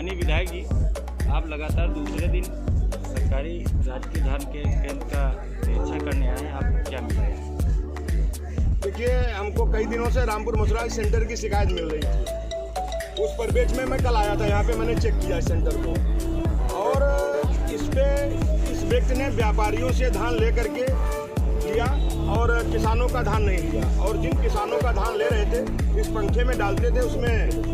माननीय विधायक जी, आप लगातार दूसरे दिन सरकारी राजकीय धान के केंद्र का निरीक्षण करने आए हैं, आपको क्या मिला है? देखिए, हमको कई दिनों से रामपुर मथुरा सेंटर की शिकायत मिल रही थी। उस परिपेक्ष में मैं कल आया था, यहाँ पे मैंने चेक किया इस सेंटर को, और इस व्यक्ति ने व्यापारियों से धान लेकर के लिया और किसानों का धान नहीं लिया। और जिन किसानों का धान ले रहे थे, इस पंखे में डालते थे, उसमें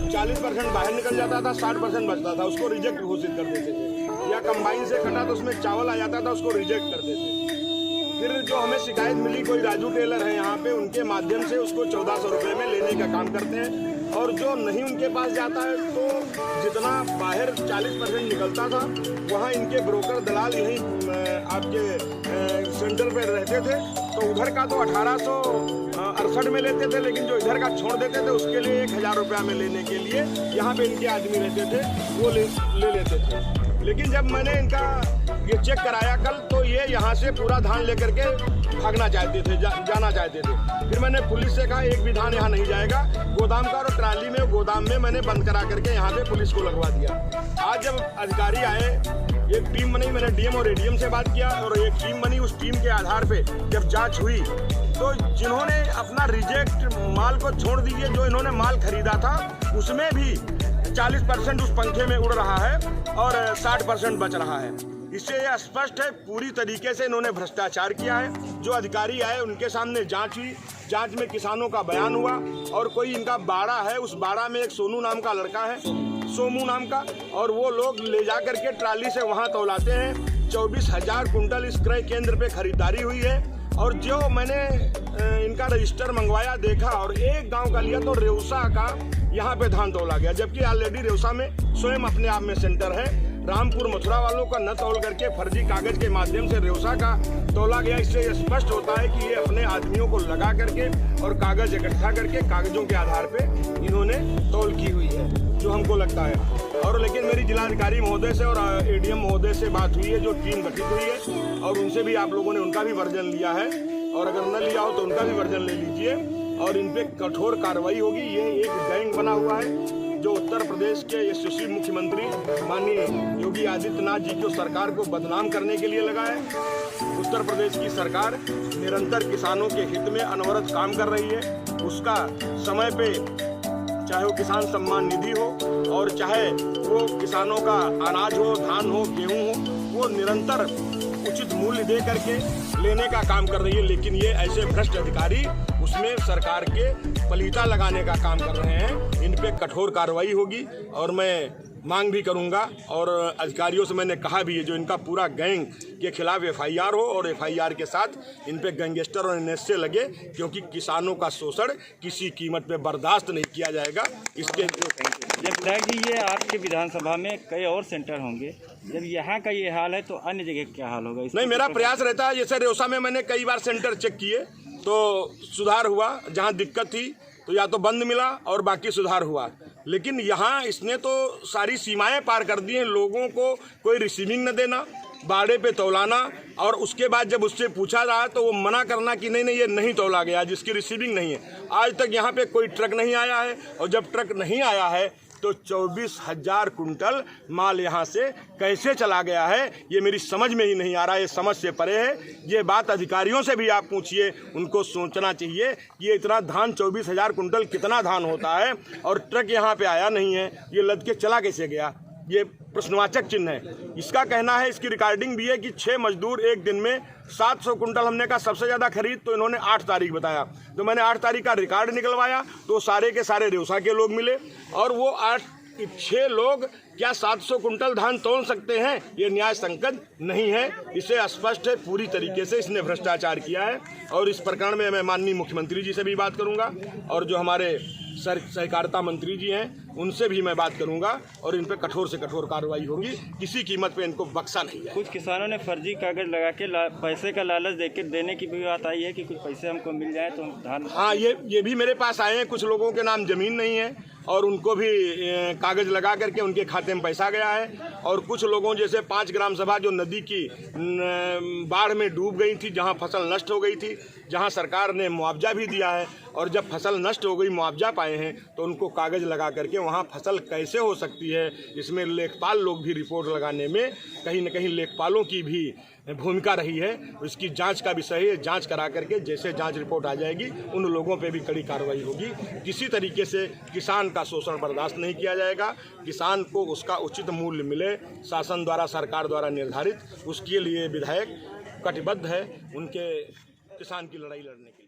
40% बाहर निकल जाता था, 60% बचता था, उसको रिजेक्ट घोषित कर देते थे। या कंबाइन से कटा तो उसमें चावल आ जाता था, उसको रिजेक्ट कर देते थे। फिर जो हमें शिकायत मिली, कोई राजू टेलर है यहाँ पे, उनके माध्यम से उसको 1400 रुपये में लेने का काम करते हैं। और जो नहीं उनके पास जाता है, तो जितना बाहर 40% निकलता था, वहाँ इनके ब्रोकर दलाल यहीं आपके सेंटर पे रहते थे। तो उधर का तो 1868 में लेते थे, लेकिन जो इधर का छोड़ देते थे, उसके लिए 1000 रुपया में लेने के लिए यहाँ पे इनके आदमी रहते थे, वो ले लेते थे। लेकिन जब मैंने इनका ये चेक कराया कल, तो ये यहाँ से पूरा धान लेकर के भागना चाहते थे, जाना चाहते थे। फिर मैंने पुलिस से कहा, एक भी धान यहाँ नहीं जाएगा। गोदाम का और ट्राली में गोदाम में मैंने बंद करा करके यहाँ पे पुलिस को लगवा दिया। आज जब अधिकारी आए, एक टीम बनी, मैंने डीएम और एडीएम से बात किया और एक टीम बनी। उस टीम के आधार पे जब जांच हुई, तो जिन्होंने अपना रिजेक्ट माल को छोड़ दीजिए, जो इन्होंने माल खरीदा था, उसमें भी 40% उस पंखे में उड़ रहा है और 60% बच रहा है। इससे यह स्पष्ट है, पूरी तरीके से इन्होंने भ्रष्टाचार किया है। जो अधिकारी आए, उनके सामने जांच हुई, जांच में किसानों का बयान हुआ और कोई इनका बाड़ा है, उस बाड़ा में एक सोनू नाम का लड़का है, सोमू नाम का, और वो लोग ले जा करके ट्राली से वहाँ तौलाते हैं। 24,000 कुंटल इस क्रय केंद्र पे खरीदारी हुई है। और जो मैंने इनका रजिस्टर मंगवाया, देखा, और एक गांव का लिया तो रेउसा का यहाँ पे धान तौला गया, जबकि ऑलरेडी रेउसा में स्वयं अपने आप में सेंटर है। रामपुर मथुरा वालों का न तौल करके फर्जी कागज के माध्यम से रेउसा का तौला गया। इससे यह स्पष्ट होता है कि ये अपने आदमियों को लगा करके और कागज इकट्ठा करके कागजों के आधार पे इन्होंने तौल की हुई है, जो हमको लगता है। और लेकिन मेरी जिलाधिकारी महोदय से और एडीएम महोदय से बात हुई है, जो टीम गठित हुई है, और उनसे भी आप लोगों ने उनका भी वर्जन लिया है, और अगर न लिया हो तो उनका भी वर्जन ले लीजिए और इन पे कठोर कार्रवाई होगी। ये एक गैंग बना हुआ है, जो उत्तर प्रदेश के यशस्वी मुख्यमंत्री माननीय योगी आदित्यनाथ जी की सरकार को बदनाम करने के लिए लगा है। उत्तर प्रदेश की सरकार निरंतर किसानों के हित में अनवरत काम कर रही है। उसका समय पे, चाहे वो किसान सम्मान निधि हो और चाहे वो किसानों का अनाज हो, धान हो, गेहूं हो, वो निरंतर उचित मूल्य दे करके लेने का काम कर रही है। लेकिन ये ऐसे भ्रष्ट अधिकारी उसमें सरकार के पलीता लगाने का काम कर रहे हैं। इन पे कठोर कार्रवाई होगी और मैं मांग भी करूंगा, और अधिकारियों से मैंने कहा भी है, जो इनका पूरा गैंग के खिलाफ एफआईआर हो और एफआईआर के साथ इन पे गैंगस्टर और एनएसए लगे, क्योंकि किसानों का शोषण किसी कीमत पे बर्दाश्त नहीं किया जाएगा। इसके विधायक जी, ये आपके विधानसभा में कई और सेंटर होंगे, जब यहाँ का ये हाल है तो अन्य जगह क्या हाल होगा? नहीं, मेरा प्रयास रहता है, जैसे रेउसा में मैंने कई बार सेंटर चेक किए तो सुधार हुआ। जहाँ दिक्कत थी तो या तो बंद मिला और बाकी सुधार हुआ। लेकिन यहाँ इसने तो सारी सीमाएं पार कर दी हैं। लोगों को कोई रिसीविंग न देना, बाड़े पे तौलाना, और उसके बाद जब उससे पूछा रहा तो वो मना करना कि नहीं नहीं, ये नहीं तौला गया, जिसकी रिसीविंग नहीं है। आज तक यहाँ पे कोई ट्रक नहीं आया है, और जब ट्रक नहीं आया है तो 24,000 कुंटल माल यहाँ से कैसे चला गया है, ये मेरी समझ में ही नहीं आ रहा है। ये समझ से परे है। ये बात अधिकारियों से भी आप पूछिए, उनको सोचना चाहिए कि ये इतना धान 24,000 कुंटल कितना धान होता है, और ट्रक यहाँ पे आया नहीं है, ये लद के चला कैसे गया? ये प्रश्नवाचक चिन्ह है। इसका कहना है, इसकी रिकॉर्डिंग भी है कि 6 मजदूर एक दिन में 700 कुंटल, हमने कहा सबसे ज़्यादा खरीद, तो इन्होंने 8 तारीख बताया। तो मैंने 8 तारीख का रिकॉर्ड निकलवाया, तो सारे के सारे रेउसा के लोग मिले, और वो 6 लोग क्या 700 कुंटल धान तोल सकते हैं? ये न्याय संगत नहीं है। इसे स्पष्ट है, पूरी तरीके से इसने भ्रष्टाचार किया है। और इस प्रकरण में मैं माननीय मुख्यमंत्री जी से भी बात करूंगा, और जो हमारे सहकारिता मंत्री जी हैं उनसे भी मैं बात करूंगा, और इन पे कठोर से कठोर कार्रवाई होगी। किसी कीमत पे इनको बख्शा नहीं है। कुछ किसानों ने फर्जी कागज लगा के पैसे का लालच देने की भी बात आई है कि कुछ पैसे हमको मिल जाए तो धान। हाँ, ये भी मेरे पास आए हैं। कुछ लोगों के नाम जमीन नहीं है और उनको भी कागज लगा करके उनके खाते में पैसा गया है। और कुछ लोगों जैसे 5 ग्राम सभा जो नदी की बाढ़ में डूब गई थी, जहाँ फसल नष्ट हो गई थी, जहां सरकार ने मुआवजा भी दिया है, और जब फसल नष्ट हो गई मुआवजा पाए हैं तो उनको कागज़ लगा करके वहां फसल कैसे हो सकती है, इसमें लेखपाल लोग भी रिपोर्ट लगाने में कहीं न कहीं लेखपालों की भी भूमिका रही है। इसकी जांच का विषय है, जांच करा करके जैसे जांच रिपोर्ट आ जाएगी उन लोगों पे भी कड़ी कार्रवाई होगी। किसी तरीके से किसान का शोषण बर्दाश्त नहीं किया जाएगा। किसान को उसका उचित मूल्य मिले, शासन द्वारा, सरकार द्वारा निर्धारित, उसके लिए विधायक कटिबद्ध है उनके किसान की लड़ाई लड़ने के लिए।